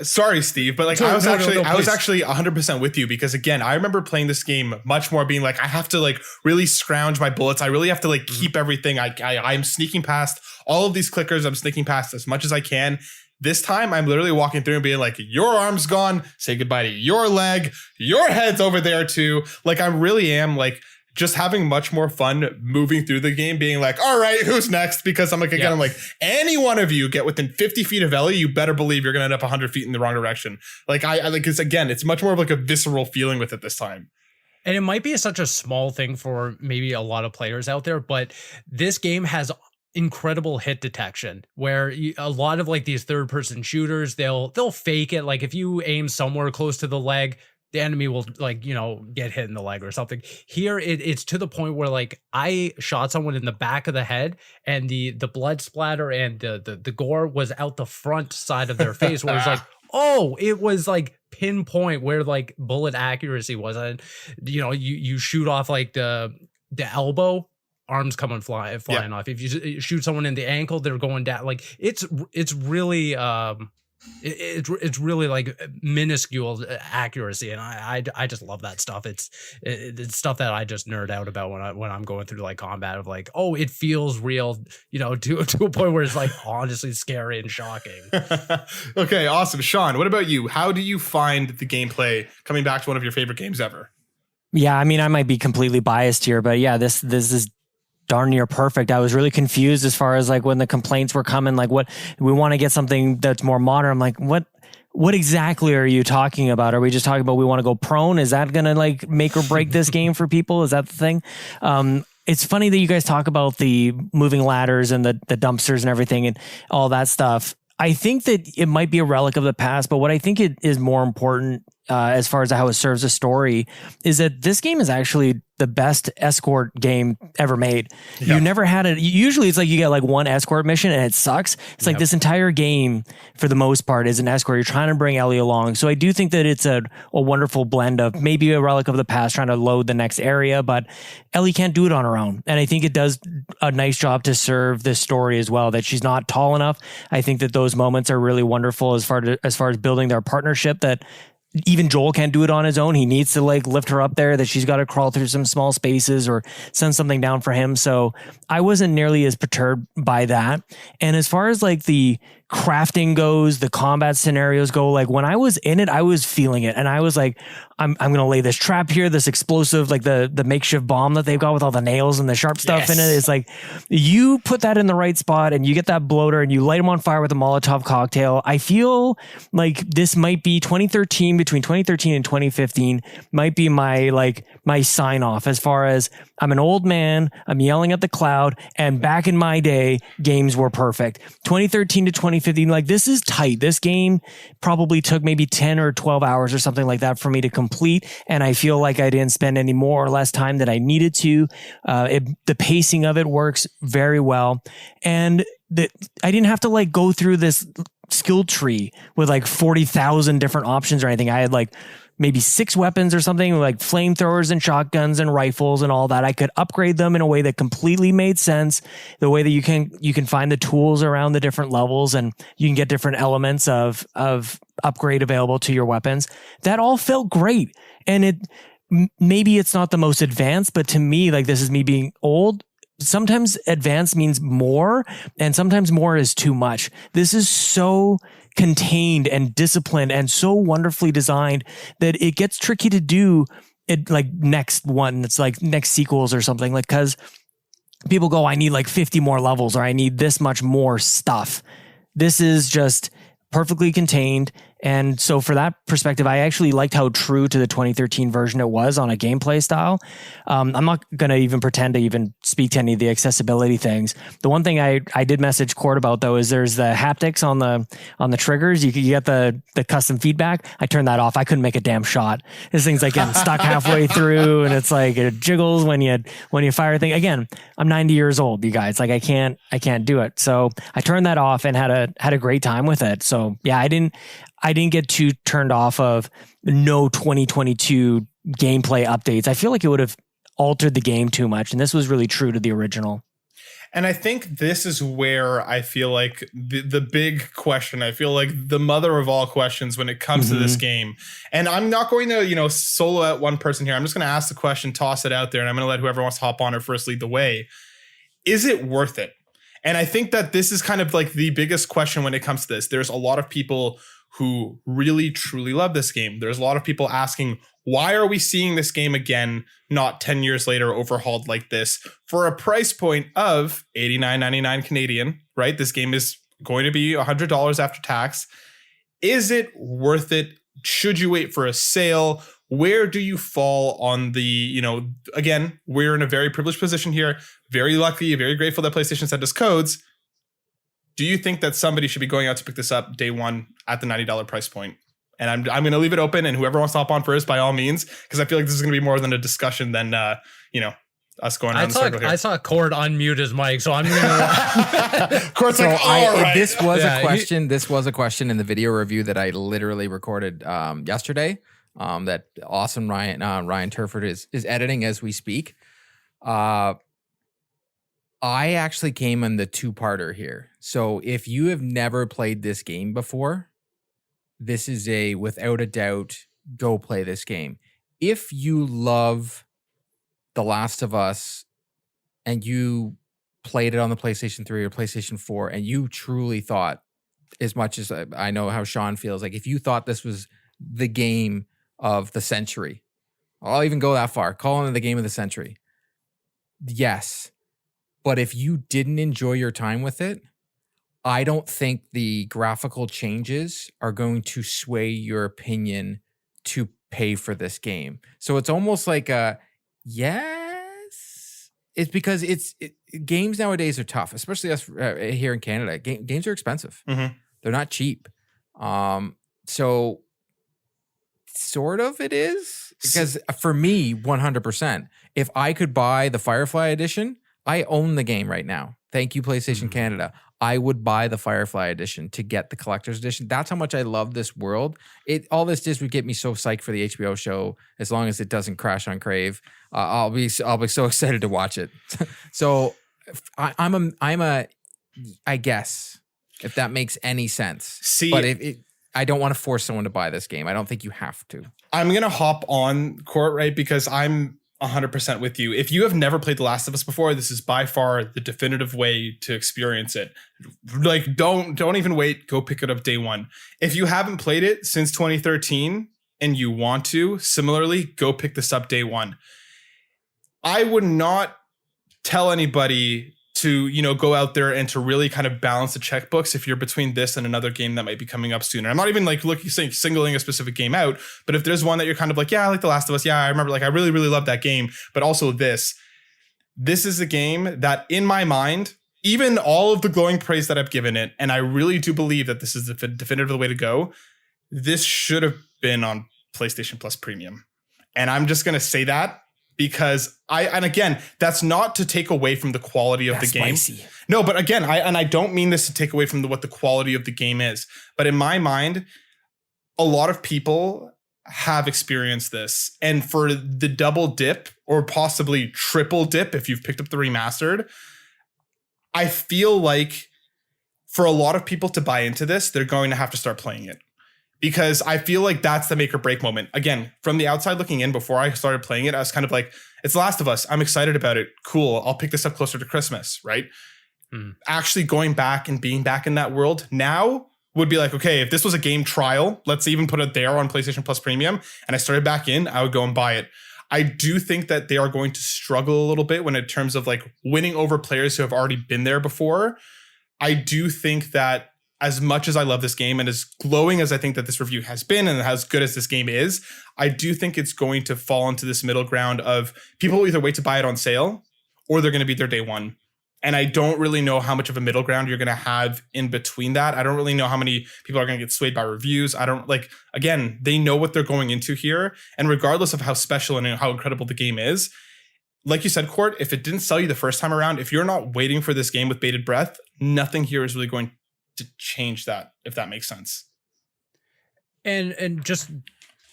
sorry, Steve, but like I was actually 100% with you, because again, I remember playing this game much more being like, I have to like really scrounge my bullets. I really have to like keep everything. I'm sneaking past all of these clickers. I'm sneaking past as much as I can. This time, I'm literally walking through and being like, your arm's gone. Say goodbye to your leg. Your head's over there too. Like I really am like, just having much more fun moving through the game, being like, all right, who's next? Because I'm like, again, I'm like, any one of you get within 50 feet of Ellie, you better believe you're going to end up 100 feet in the wrong direction. Like, I like, it's much more of like a visceral feeling with it this time. And it might be such a small thing for maybe a lot of players out there, but this game has incredible hit detection, where a lot of like these third person shooters, they'll fake it. Like if you aim somewhere close to the leg, the enemy will like, get hit in the leg or something. Here, it's to the point where like I shot someone in the back of the head, and the blood splatter and the gore was out the front side of their face, where it's like, oh, it was like pinpoint where like bullet accuracy was. And you shoot off like the elbow, arms coming flying off. If you shoot someone in the ankle, they're going down. Like it's really it's really like minuscule accuracy, and I just love that stuff. It's stuff that I just nerd out about when I'm going through like combat, of like, oh, it feels real, to a point where it's like honestly scary and shocking. Okay, awesome. Sean, what about you? How do you find the gameplay coming back to one of your favorite games ever? Yeah, I mean, I might be completely biased here, but yeah, this is darn near perfect. I was really confused as far as like when the complaints were coming, like what we want to get something that's more modern. I'm like, what exactly are you talking about? Are we just talking about we want to go prone? Is that going to like make or break this game for people? Is that the thing? It's funny that you guys talk about the moving ladders and the dumpsters and everything and all that stuff. I think that it might be a relic of the past, but what I think it is more important as far as how it serves a story, is that this game is actually the best escort game ever made. You never had it. Usually it's like you get like one escort mission and it sucks. It's like this entire game for the most part is an escort. You're trying to bring Ellie along. So I do think that it's a wonderful blend of maybe a relic of the past trying to load the next area, but Ellie can't do it on her own. And I think it does a nice job to serve this story as well, that she's not tall enough. I think that those moments are really wonderful as far as building their partnership, that even Joel can't do it on his own. He needs to like lift her up there, that she's got to crawl through some small spaces or send something down for him. So I wasn't nearly as perturbed by that. And as far as like the crafting goes, the combat scenarios go, like when I was in it, I was feeling it. And I was like, I'm going to lay this trap here, this explosive, like the makeshift bomb that they've got with all the nails and the sharp stuff in it. It's like you put that in the right spot and you get that bloater and you light them on fire with a Molotov cocktail. I feel like this might be 2013, between 2013 and 2015 might be my sign off, as far as I'm an old man, I'm yelling at the cloud, and back in my day, games were perfect. 2013 to 2015, like this is tight. This game probably took maybe 10 or 12 hours or something like that for me to complete. And I feel like I didn't spend any more or less time that I needed to. The pacing of it works very well. And I didn't have to like go through this skill tree with like 40,000 different options or anything. I had like maybe 6 weapons or something, like flamethrowers and shotguns and rifles and all that. I could upgrade them in a way that completely made sense. The way that you can find the tools around the different levels and you can get different elements of upgrade available to your weapons. That all felt great. And maybe it's not the most advanced, but to me, like this is me being old. Sometimes advanced means more, and sometimes more is too much. This is so contained and disciplined and so wonderfully designed that it gets tricky to do it like next one. It's like next sequels or something, like, because people go, I need like 50 more levels or I need this much more stuff. This is just perfectly contained. And so for that perspective, I actually liked how true to the 2013 version it was on a gameplay style. I'm not going to even pretend to even speak to any of the accessibility things. The one thing I did message Cord about though is there's the haptics on the triggers. You get the custom feedback. I turned that off. I couldn't make a damn shot. This thing's like getting stuck halfway through, and it's like it jiggles when you fire a thing. Again, I'm 90 years old, you guys. Like I can't do it. So I turned that off and had a great time with it. So yeah, I didn't get too turned off of no 2022 gameplay updates. I feel like it would have altered the game too much. And this was really true to the original. And I think this is where I feel like the big question, I feel like the mother of all questions when it comes to this game. And I'm not going to, solo out one person here. I'm just going to ask the question, toss it out there, and I'm going to let whoever wants to hop on or first lead the way. Is it worth it? And I think that this is kind of like the biggest question when it comes to this. There's a lot of people who really, truly love this game. There's a lot of people asking, why are we seeing this game again, not 10 years later, overhauled like this, for a price point of $89.99 Canadian, right? This game is going to be $100 after tax. Is it worth it? Should you wait for a sale? Where do you fall on the, again, we're in a very privileged position here, very lucky, very grateful that PlayStation sent us codes. Do you think that somebody should be going out to pick this up day one at the $90 price point? And I'm going to leave it open, and whoever wants to hop on first, by all means, because I feel like this is going to be more than a discussion than, us going around the circle here. I saw Cord unmute his mic, so I'm going to... Cord's like, all right. This was a question. This was a question in the video review that I literally recorded yesterday. That awesome Ryan Turford is editing as we speak. I actually came in the 2-parter here. So if you have never played this game before, this is without a doubt, go play this game. If you love The Last of Us and you played it on the PlayStation 3 or PlayStation 4 and you truly thought, as much as I know how Sean feels, like if you thought this was the game of the century, I'll even go that far, calling it the game of the century. Yes. But if you didn't enjoy your time with it, I don't think the graphical changes are going to sway your opinion to pay for this game. So it's almost like yes. It's because games nowadays are tough, especially us here in Canada. Games are expensive. Mm-hmm. They're not cheap. So sort of it is. Because for me, 100%, if I could buy the Firefly edition, I own the game right now. Thank you, PlayStation Canada. I would buy the Firefly edition to get the collector's edition. That's how much I love this world. All this just would get me so psyched for the HBO show. As long as it doesn't crash on Crave, I'll be so excited to watch it. So I guess, if that makes any sense. But I don't want to force someone to buy this game. I don't think you have to. I'm going to hop on Court, right? Because I'm 100% with you. If you have never played The Last of Us before, this is by far the definitive way to experience it. Like, don't even wait. Go pick it up day one. If you haven't played it since 2013 and you want to, similarly, go pick this up day one. I would not tell anybody to, go out there and to really kind of balance the checkbooks if you're between this and another game that might be coming up sooner. I'm not even like singling a specific game out, but if there's one that you're kind of like, yeah, I like The Last of Us. Yeah, I remember, like, I really, really love that game. But also this is a game that, in my mind, even all of the glowing praise that I've given it, and I really do believe that this is the definitive way to go, this should have been on PlayStation Plus Premium. And I'm just going to say that because and again, that's not to take away from the quality of the game. Spicy. No, but again, I don't mean this to take away from what the quality of the game is. But in my mind, a lot of people have experienced this. And for the double dip or possibly triple dip, if you've picked up the remastered, I feel like for a lot of people to buy into this, they're going to have to start playing it. Because I feel like that's the make or break moment. Again, from the outside looking in, before I started playing it, I was kind of like, it's The Last of Us. I'm excited about it. Cool. I'll pick this up closer to Christmas, right? Actually going back and being back in that world now would be like, okay, if this was a game trial, let's even put it there on PlayStation Plus Premium, and I started back in, I would go and buy it. I do think that they are going to struggle a little bit when in terms of like winning over players who have already been there before. I do think that as much as I love this game and as glowing as I think that this review has been and as good as this game is, I do think it's going to fall into this middle ground of people will either wait to buy it on sale or they're going to be there day one. And I don't really know how much of a middle ground you're going to have in between that. I don't really know how many people are going to get swayed by reviews. Again, they know what they're going into here. And regardless of how special and how incredible the game is, like you said, Court, if it didn't sell you the first time around, if you're not waiting for this game with bated breath, nothing here is really going to change that, if that makes sense. And just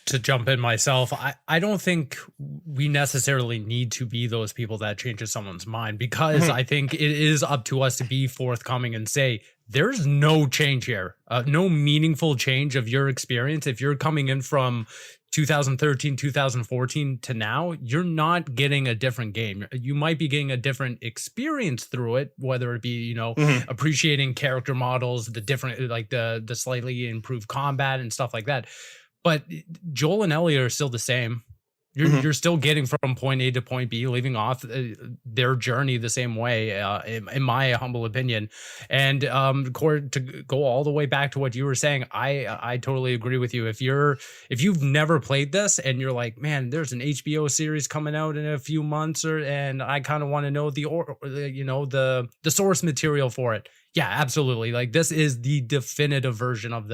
to jump in myself, I don't think we necessarily need to be those people that changes someone's mind, because I think it is up to us to be forthcoming and say, there's no change here, no meaningful change of your experience. If you're coming in from 2013, 2014 to now, you're not getting a different game. You might be getting a different experience through it, whether it be, appreciating character models, the different, like the slightly improved combat and stuff like that. But Joel and Ellie are still the same. You're still getting from point A to point B, leaving off their journey the same way, in my humble opinion. And to go all the way back to what you were saying, I totally agree with you. If you've never played this and you're like, man, there's an HBO series coming out in a few months, and I kind of want to know the source material for it. Yeah, absolutely. Like, this is the definitive version of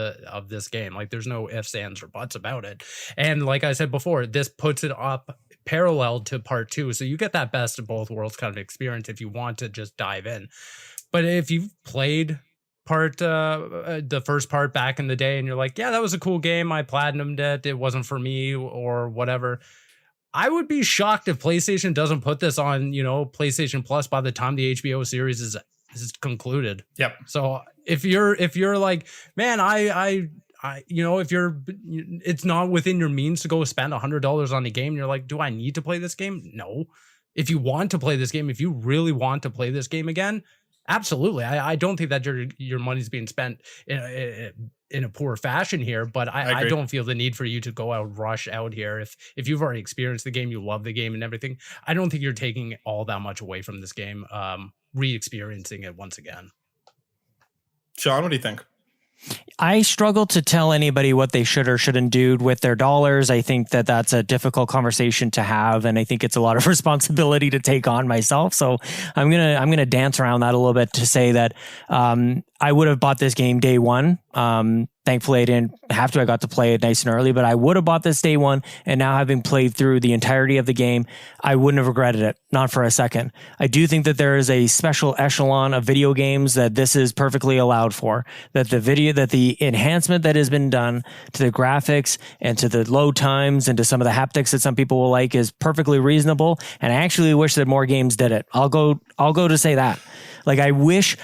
this game. Like, there's no ifs, ands, or buts about it. And like I said before, this puts it up parallel to part 2. So you get that best of both worlds kind of experience if you want to just dive in. But if you've played the first part back in the day and you're like, yeah, that was a cool game, I platinumed it wasn't for me or whatever, I would be shocked if PlayStation doesn't put this on, PlayStation Plus by the time the HBO series is concluded. Yep. So if you're like, man, if it's not within your means to go spend $100 on a game, and you're like, do I need to play this game? No. If you want to play this game, if you really want to play this game again, absolutely. I don't think that your money's being spent in a poor fashion here, but I don't feel the need for you to go out, rush out here. If you've already experienced the game, you love the game and everything, I don't think you're taking all that much away from this game, re-experiencing it once again. Sean, what do you think? I struggle to tell anybody what they should or shouldn't do with their dollars. I think that that's a difficult conversation to have, and I think it's a lot of responsibility to take on myself. So I'm gonna dance around that a little bit to say that I would have bought this game day one Thankfully, I didn't have to. I got to play it nice and early, but I would have bought this day one. And now, having played through the entirety of the game, I wouldn't have regretted it, not for a second. I do think that there is a special echelon of video games that this is perfectly allowed for. That the enhancement that has been done to the graphics and to the load times and to some of the haptics that some people will like is perfectly reasonable. And I actually wish that more games did it. I'll go to say that. Like, I wish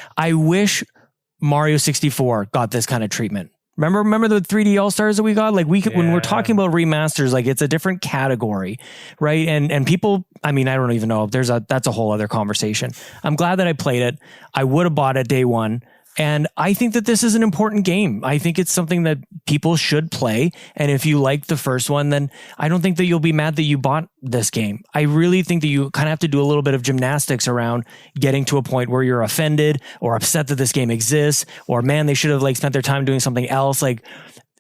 Mario 64 got this kind of treatment. Remember the 3D All-Stars that we got? Like, when we're talking about remasters, like, it's a different category, right? And people, I mean, I don't even know. That's a whole other conversation. I'm glad that I played it. I would have bought it day one. And I think that this is an important game. I think it's something that people should play. And if you like the first one, then I don't think that you'll be mad that you bought this game. I really think that you kind of have to do a little bit of gymnastics around getting to a point where you're offended or upset that this game exists, or man, they should have like spent their time doing something else. Like,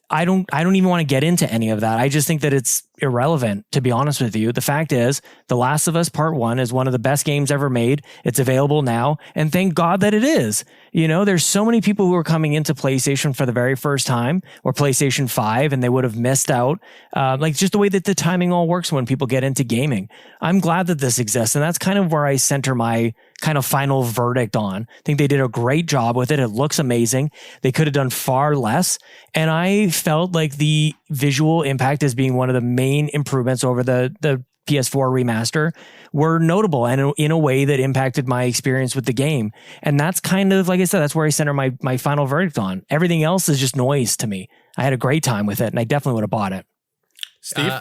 I don't even want to get into any of that. I just think that it's irrelevant, to be honest with you. The fact is, The Last of Us Part 1 is one of the best games ever made. It's available now, and thank God that it is. You know, there's so many people who are coming into PlayStation for the very first time, or PlayStation 5, and they would have missed out. Like, just the way that the timing all works when people get into gaming. I'm glad that this exists, and that's kind of where I center my kind of final verdict on. I think they did a great job with it. It looks amazing. They could have done far less. And I felt like the visual impact as being one of the main improvements over the PS4 remaster were notable and in a way that impacted my experience with the game. And that's kind of, like I said, that's where I center my final verdict on. Everything else is just noise to me. I had a great time with it, and I definitely would have bought it. Steve?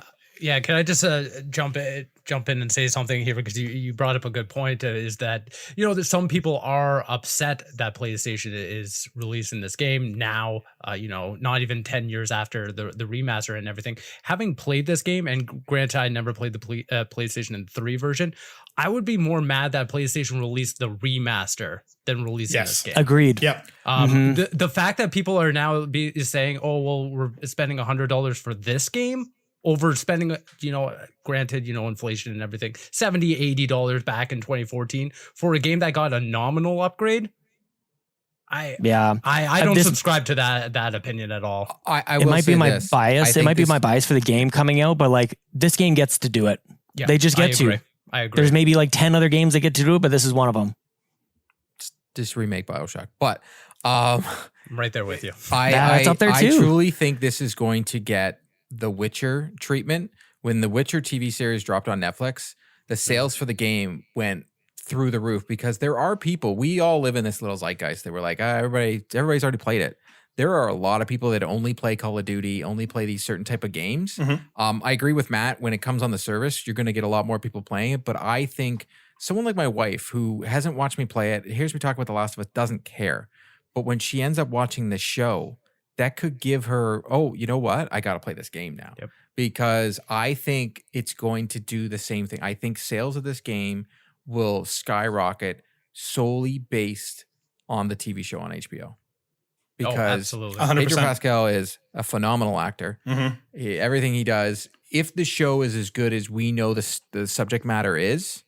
Yeah, can I just jump in and say something here, because you brought up a good point, is that, you know, that some people are upset that PlayStation is releasing this game now, you know, not even 10 years after the remaster and everything. Having played this game, and granted I never played the PlayStation 3 version, I would be more mad that PlayStation released the remaster than releasing this game. Agreed. Yep. The fact that people are now saying, oh, well, we're spending $100 for this game over spending, you know, granted, you know, inflation and everything, $70-$80 back in 2014 for a game that got a nominal upgrade. I don't subscribe to that opinion at all. It might be my bias. It might be my bias for the game coming out, but like, this game gets to do it. Yeah, they just get to. I agree. There's maybe like 10 other games that get to do it, but this is one of them. Just remake BioShock. But I'm right there with you. That's up there too. I truly think this is going to get the Witcher treatment. When the Witcher TV series dropped on Netflix, the sales for the game went through the roof, because there are people, we all live in this little zeitgeist that we're like, everybody's already played it. There are a lot of people that only play Call of Duty, only play these certain type of games. Mm-hmm. I agree with Matt. When it comes on the service, you're going to get a lot more people playing it. But I think someone like my wife, who hasn't watched me play it, hears me talk about The Last of Us, doesn't care. But when she ends up watching the show, that could give her, oh, you know what? I got to play this game now. Yep. Because I think it's going to do the same thing. I think sales of this game will skyrocket solely based on the TV show on HBO. Because Pedro Pascal is a phenomenal actor. Mm-hmm. Everything he does, if the show is as good as we know the subject matter is,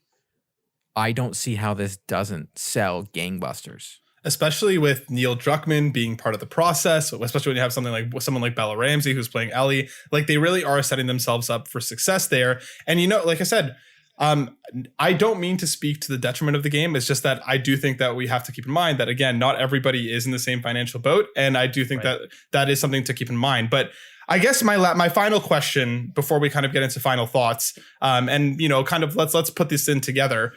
I don't see how this doesn't sell gangbusters. Especially with Neil Druckmann being part of the process, especially when you have something like someone like Bella Ramsey who's playing Ellie. Like, they really are setting themselves up for success there. And, you know, like I said, I don't mean to speak to the detriment of the game. It's just that I do think that we have to keep in mind that, again, not everybody is in the same financial boat. And I do think that is something to keep in mind. But I guess my final question before we kind of get into final thoughts, and, you know, kind of let's put this in together.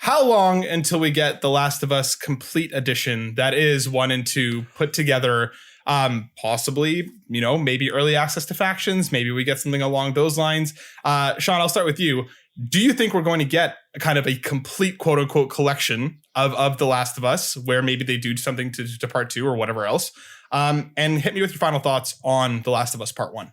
How long until we get The Last of Us Complete Edition, that is 1 and 2 put together? Possibly, you know, maybe early access to factions. Maybe we get something along those lines. Sean, I'll start with you. Do you think we're going to get kind of a complete quote unquote collection of The Last of Us, where maybe they do something to part 2 or whatever else? And hit me with your final thoughts on The Last of Us Part 1.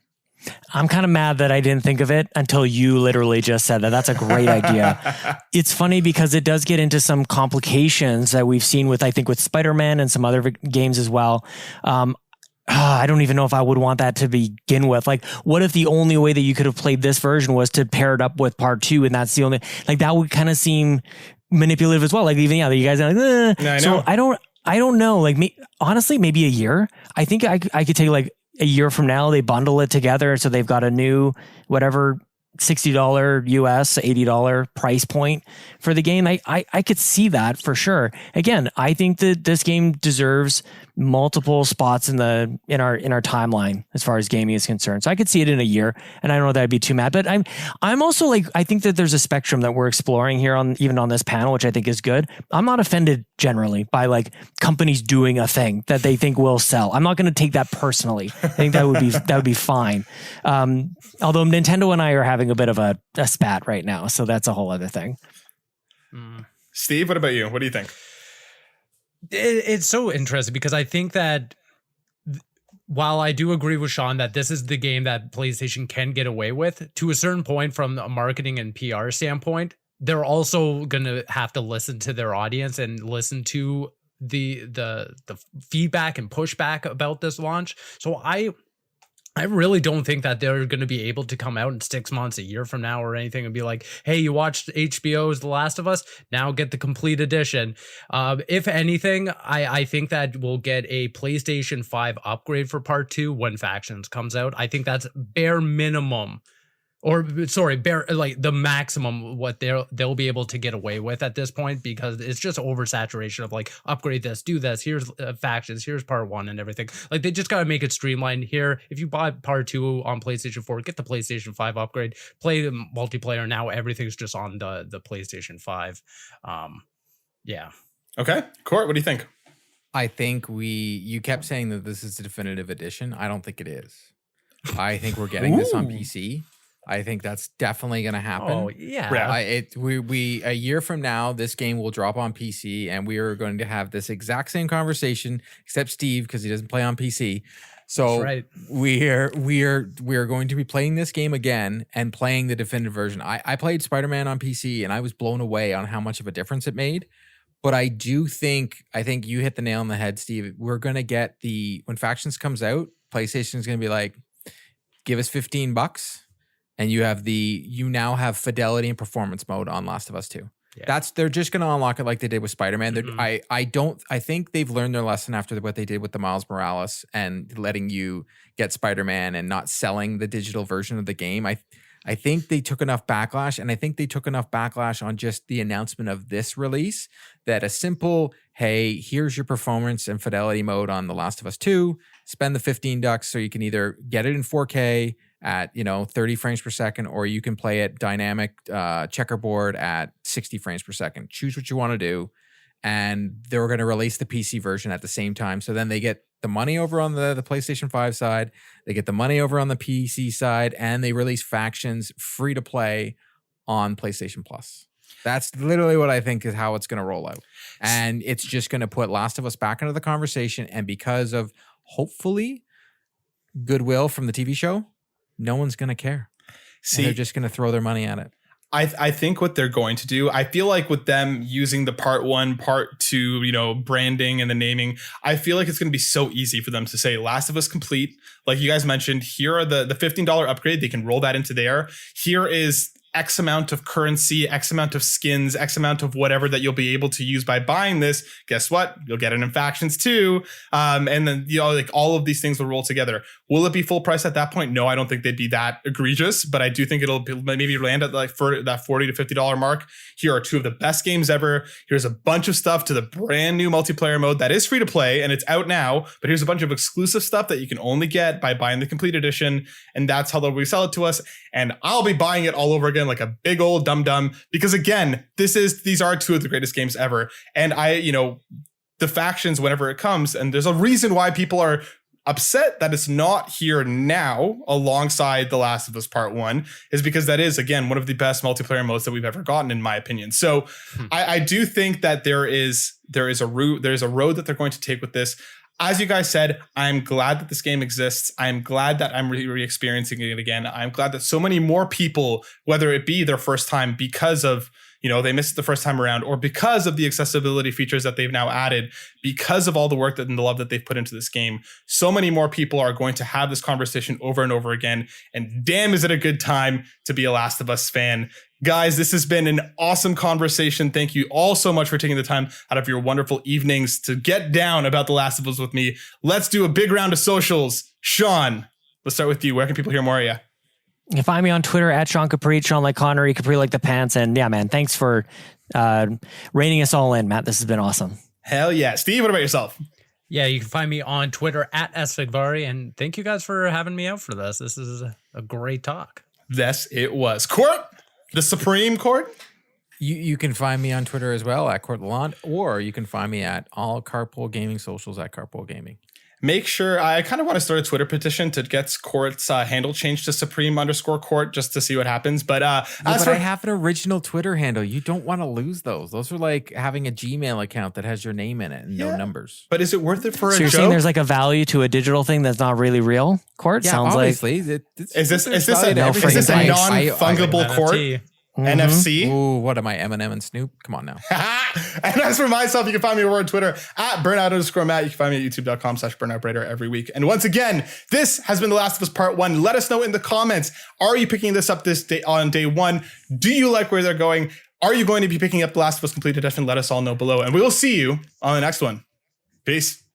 I'm kind of mad that I didn't think of it until you literally just said that. That's a great idea. It's funny because it does get into some complications that we've seen with, I think, with Spider-Man and some other games as well. I don't even know if I would want that to begin with. Like, what if the only way that you could have played this version was to pair it up with part 2, and that's the only, like, that would kind of seem manipulative as well. Like, even, yeah, you guys are like, I so know. I don't, I don't know. Like honestly, maybe a year. I think I could take like a year from now. They bundle it together, so they've got a new whatever $60 US, $80 price point for the game. I could see that for sure. Again, I think that this game deserves multiple spots in our timeline as far as gaming is concerned. So I could see it in a year, and I don't know that I'd be too mad. But I'm also like, I think that there's a spectrum that we're exploring here even on this panel, which I think is good. I'm not offended generally by like companies doing a thing that they think will sell. I'm not going to take that personally. I think that would be fine. Although Nintendo and I are having a bit of a spat right now, so that's a whole other thing. Steve, what about you? What do you think? It's so interesting because I think that while I do agree with Sean that this is the game that PlayStation can get away with, to a certain point from a marketing and PR standpoint, they're also going to have to listen to their audience and listen to the feedback and pushback about this launch. So I really don't think that they're going to be able to come out in 6 months, a year from now or anything and be like, hey, you watched HBO's The Last of Us? Now get the complete edition. If anything, I think that we'll get a PlayStation 5 upgrade for Part 2 when Factions comes out. I think that's bare minimum. Or sorry, like the maximum what they'll be able to get away with at this point, because it's just oversaturation of like upgrade this, do this. Here's Factions, here's Part 1 and everything. Like they just gotta make it streamlined here. If you buy Part 2 on PlayStation 4, get the PlayStation 5 upgrade, play the multiplayer. Now everything's just on the PlayStation 5. Yeah. Okay, Court, what do you think? I think you kept saying that this is the definitive edition. I don't think it is. I think we're getting this on PC. I think that's definitely going to happen. Oh yeah. We a year from now, this game will drop on PC, and we are going to have this exact same conversation, except Steve, because he doesn't play on PC. So right. we are going to be playing this game again and playing the definitive version. I played Spider-Man on PC, and I was blown away on how much of a difference it made. But I think you hit the nail on the head, Steve. We're going to get when Factions comes out, PlayStation is going to be like, give us $15. And you now have fidelity and performance mode on Last of Us 2. Yeah. They're just going to unlock it like they did with Spider-Man. Mm-hmm. I think they've learned their lesson after what they did with the Miles Morales and letting you get Spider-Man and not selling the digital version of the game. I think they took enough backlash, and I think they took enough backlash on just the announcement of this release that a simple, hey, here's your performance and fidelity mode on The Last of Us 2, spend the $15 so you can either get it in 4K at 30 frames per second, or you can play it dynamic checkerboard at 60 frames per second. Choose what you want to do. And they're going to release the PC version at the same time. So then they get the money over on the PlayStation 5 side, they get the money over on the PC side, and they release Factions free to play on PlayStation Plus. That's literally what I think is how it's going to roll out. And it's just going to put Last of Us back into the conversation. And because of hopefully goodwill from the TV show, no one's going to care. And they're just going to throw their money at it. I think what they're going to do, I feel like with them using the Part 1, Part 2, branding and the naming, I feel like it's going to be so easy for them to say Last of Us Complete. Like you guys mentioned, here are the $15 upgrade. They can roll that into there. Here is X amount of currency, X amount of skins, X amount of whatever that you'll be able to use by buying this. Guess what? You'll get it in Factions too. And then, like all of these things will roll together. Will it be full price at that point? No, I don't think they'd be that egregious, but I do think it'll maybe land at like for that $40 to $50 mark. Here are two of the best games ever. Here's a bunch of stuff to the brand new multiplayer mode that is free to play and it's out now, but here's a bunch of exclusive stuff that you can only get by buying the complete edition. And that's how they'll resell it to us. And I'll be buying it all over again like a big old dum-dum, because again, these are two of the greatest games ever. And the Factions, whenever it comes, and there's a reason why people are upset that it's not here now alongside The Last of Us Part 1, is because that is, again, one of the best multiplayer modes that we've ever gotten, in my opinion. So I do think that there is a road that they're going to take with this. As you guys said, I'm glad that this game exists. I'm glad that I'm re-experiencing it again. I'm glad that so many more people, whether it be their first time because of they missed it the first time around, or because of the accessibility features that they've now added, because of all the work and the love that they've put into this game, so many more people are going to have this conversation over and over again. And damn, is it a good time to be a Last of Us fan. Guys, this has been an awesome conversation. Thank you all so much for taking the time out of your wonderful evenings to get down about The Last of Us with me. Let's do a big round of socials. Sean, let's start with you. Where can people hear more of you? You can find me on Twitter at Sean Capri, Sean like Connery, Capri like the pants. And yeah, man, thanks for reining us all in, Matt. This has been awesome. Hell yeah. Steve, what about yourself? Yeah, you can find me on Twitter at Vegvari, and thank you guys for having me out for this. This is a great talk. Yes, it was. Court, the Supreme Court. You can find me on Twitter as well at Court Lalonde, or you can find me at all Carpool Gaming socials at Carpool Gaming. Make sure, I kind of want to start a Twitter petition to get Court's handle changed to Supreme_Court just to see what happens. But I have an original Twitter handle. You don't want to lose those. Those are like having a Gmail account that has your name in it and no numbers. But is it worth it for a joke? So you're saying there's like a value to a digital thing that's not really real? Court sounds obviously. like. Is this a non-fungible Court? Mm-hmm. NFC. Ooh, what am I, Eminem and Snoop? Come on now. And as for myself, you can find me over on Twitter at burnout_Matt. You can find me at youtube.com/burnoutbraider every week. And once again, this has been The Last of Us Part 1. Let us know in the comments. Are you picking this up this day on day one? Do you like where they're going? Are you going to be picking up The Last of Us Complete Edition? Let us all know below. And we will see you on the next one. Peace.